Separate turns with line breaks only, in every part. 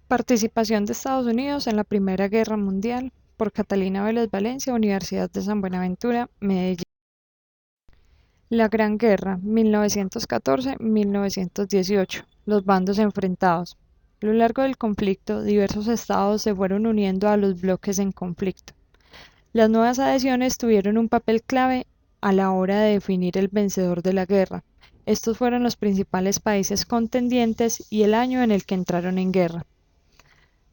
Participación de Estados Unidos en la Primera Guerra Mundial por Catalina Vélez Valencia, Universidad de San Buenaventura, Medellín. La Gran Guerra, 1914-1918. Los bandos enfrentados. A lo largo del conflicto, diversos estados se fueron uniendo a los bloques en conflicto. Las nuevas adhesiones tuvieron un papel clave a la hora de definir el vencedor de la guerra. Estos fueron los principales países contendientes y el año en el que entraron en guerra.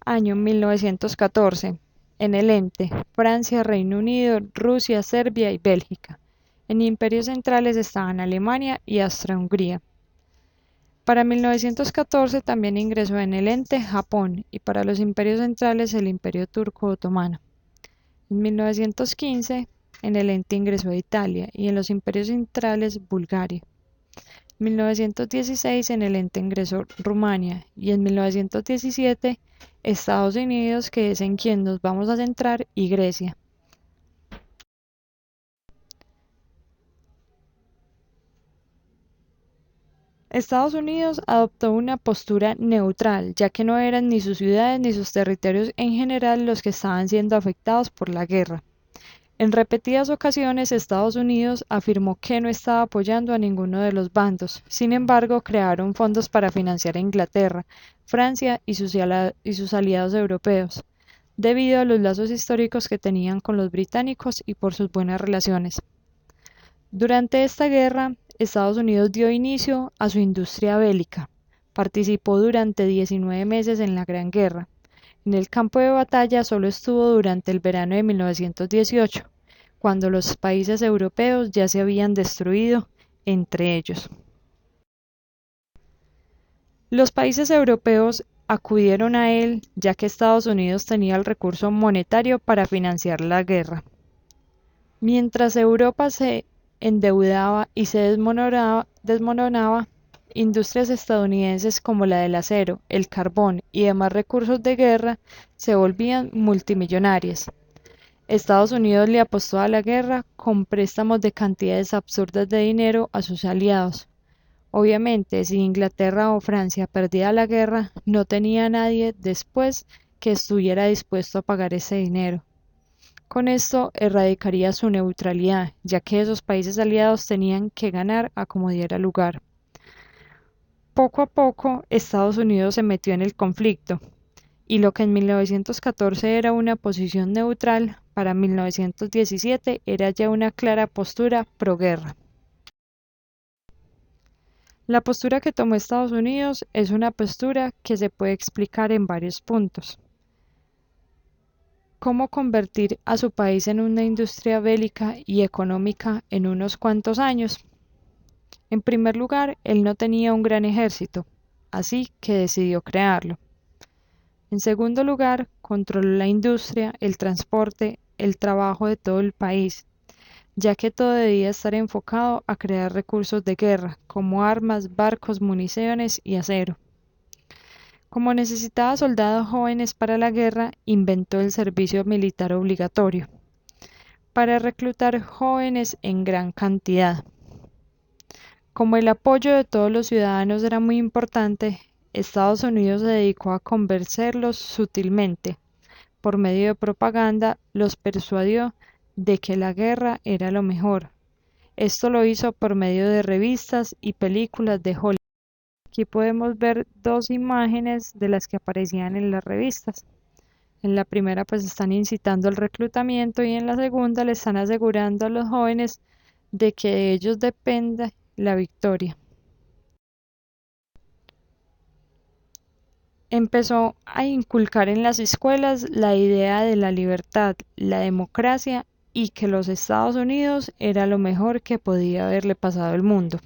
Año 1914. En el ente, Francia, Reino Unido, Rusia, Serbia y Bélgica. En imperios centrales estaban Alemania y Austria-Hungría. Para 1914 también ingresó en el ente Japón y para los imperios centrales el Imperio Turco Otomano. En 1915 en el ente ingresó Italia y en los imperios centrales Bulgaria. En 1916 en el ente ingresó Rumania y en 1917 Estados Unidos, que es en quien nos vamos a centrar, y Grecia. Estados Unidos adoptó una postura neutral, ya que no eran ni sus ciudades ni sus territorios en general los que estaban siendo afectados por la guerra. En repetidas ocasiones, Estados Unidos afirmó que no estaba apoyando a ninguno de los bandos. Sin embargo, crearon fondos para financiar a Inglaterra, Francia y sus aliados europeos, debido a los lazos históricos que tenían con los británicos y por sus buenas relaciones. Durante esta guerra, Estados Unidos dio inicio a su industria bélica. Participó durante 19 meses en la Gran Guerra. En el campo de batalla solo estuvo durante el verano de 1918, cuando los países europeos ya se habían destruido entre ellos. Los países europeos acudieron a él ya que Estados Unidos tenía el recurso monetario para financiar la guerra. Mientras Europa se endeudaba y se desmoronaba, industrias estadounidenses como la del acero, el carbón y demás recursos de guerra se volvían multimillonarias. Estados Unidos le apostó a la guerra con préstamos de cantidades absurdas de dinero a sus aliados. Obviamente, si Inglaterra o Francia perdía la guerra, no tenía nadie después que estuviera dispuesto a pagar ese dinero. Con esto erradicaría su neutralidad, ya que esos países aliados tenían que ganar a como diera lugar. Poco a poco, Estados Unidos se metió en el conflicto, y lo que en 1914 era una posición neutral, para 1917 era ya una clara postura pro-guerra. La postura que tomó Estados Unidos es una postura que se puede explicar en varios puntos. ¿Cómo convertir a su país en una industria bélica y económica en unos cuantos años? En primer lugar, él no tenía un gran ejército, así que decidió crearlo. En segundo lugar, controló la industria, el transporte, el trabajo de todo el país, ya que todo debía estar enfocado a crear recursos de guerra, como armas, barcos, municiones y acero. Como necesitaba soldados jóvenes para la guerra, inventó el servicio militar obligatorio, para reclutar jóvenes en gran cantidad. Como el apoyo de todos los ciudadanos era muy importante, Estados Unidos se dedicó a convencerlos sutilmente. Por medio de propaganda, los persuadió de que la guerra era lo mejor. Esto lo hizo por medio de revistas y películas de Hollywood. Aquí podemos ver dos imágenes de las que aparecían en las revistas. En la primera pues están incitando al reclutamiento y en la segunda le están asegurando a los jóvenes de que de ellos depende la victoria. Empezó a inculcar en las escuelas la idea de la libertad, la democracia y que los Estados Unidos era lo mejor que podía haberle pasado al mundo.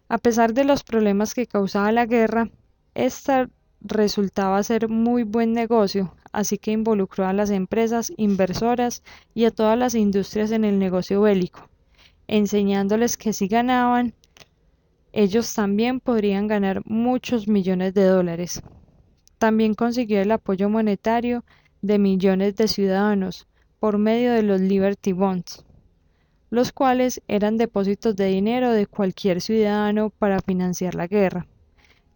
A pesar de los problemas que causaba la guerra, esta resultaba ser muy buen negocio, así que involucró a las empresas inversoras y a todas las industrias en el negocio bélico, enseñándoles que si ganaban, ellos también podrían ganar muchos millones de dólares. También consiguió el apoyo monetario de millones de ciudadanos por medio de los Liberty Bonds, los cuales eran depósitos de dinero de cualquier ciudadano para financiar la guerra.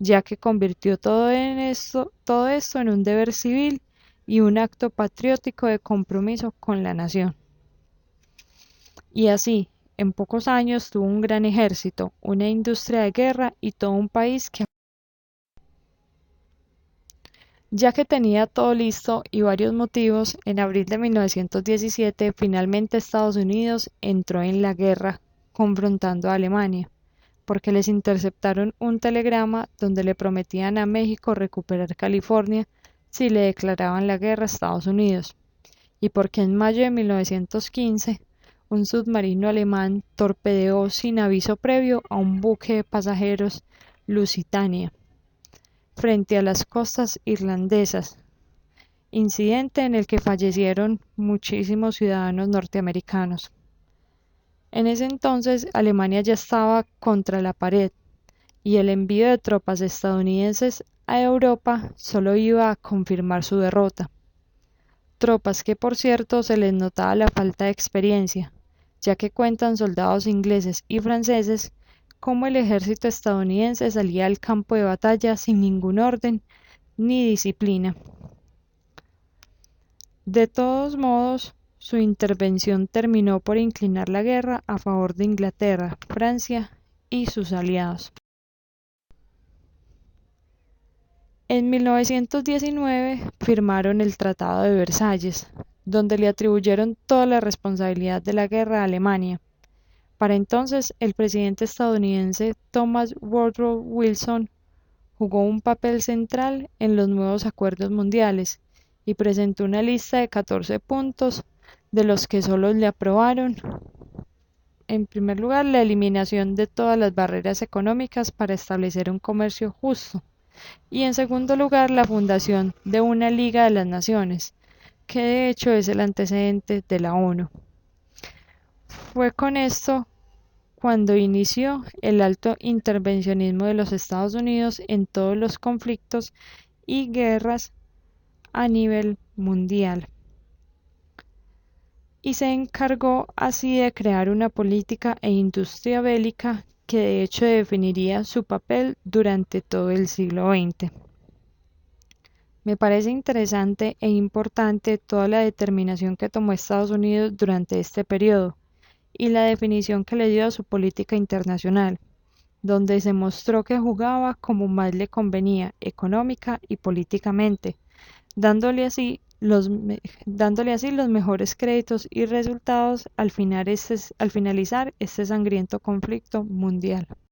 ya que convirtió todo esto en un deber civil y un acto patriótico de compromiso con la nación. Y así, en pocos años tuvo un gran ejército, una industria de guerra y todo un país que, ya que tenía todo listo y varios motivos, en abril de 1917 finalmente Estados Unidos entró en la guerra confrontando a Alemania, porque les interceptaron un telegrama donde le prometían a México recuperar California si le declaraban la guerra a Estados Unidos, y porque en mayo de 1915 un submarino alemán torpedeó sin aviso previo a un buque de pasajeros Lusitania frente a las costas irlandesas, incidente en el que fallecieron muchísimos ciudadanos norteamericanos. En ese entonces Alemania ya estaba contra la pared y el envío de tropas estadounidenses a Europa solo iba a confirmar su derrota. Tropas que por cierto se les notaba la falta de experiencia, ya que cuentan soldados ingleses y franceses cómo el ejército estadounidense salía al campo de batalla sin ningún orden ni disciplina. De todos modos, su intervención terminó por inclinar la guerra a favor de Inglaterra, Francia y sus aliados. En 1919 firmaron el Tratado de Versalles, donde le atribuyeron toda la responsabilidad de la guerra a Alemania. Para entonces, el presidente estadounidense Thomas Woodrow Wilson jugó un papel central en los nuevos acuerdos mundiales y presentó una lista de 14 puntos, de los que solo le aprobaron, en primer lugar, la eliminación de todas las barreras económicas para establecer un comercio justo, y en segundo lugar, la fundación de una Liga de las Naciones, que de hecho es el antecedente de la ONU. Fue con esto cuando inició el alto intervencionismo de los Estados Unidos en todos los conflictos y guerras a nivel mundial, y se encargó así de crear una política e industria bélica que de hecho definiría su papel durante todo el siglo XX. Me parece interesante e importante toda la determinación que tomó Estados Unidos durante este periodo y la definición que le dio a su política internacional, donde se mostró que jugaba como más le convenía económica y políticamente, dándole así dándole así los mejores créditos y resultados al finalizar este sangriento conflicto mundial.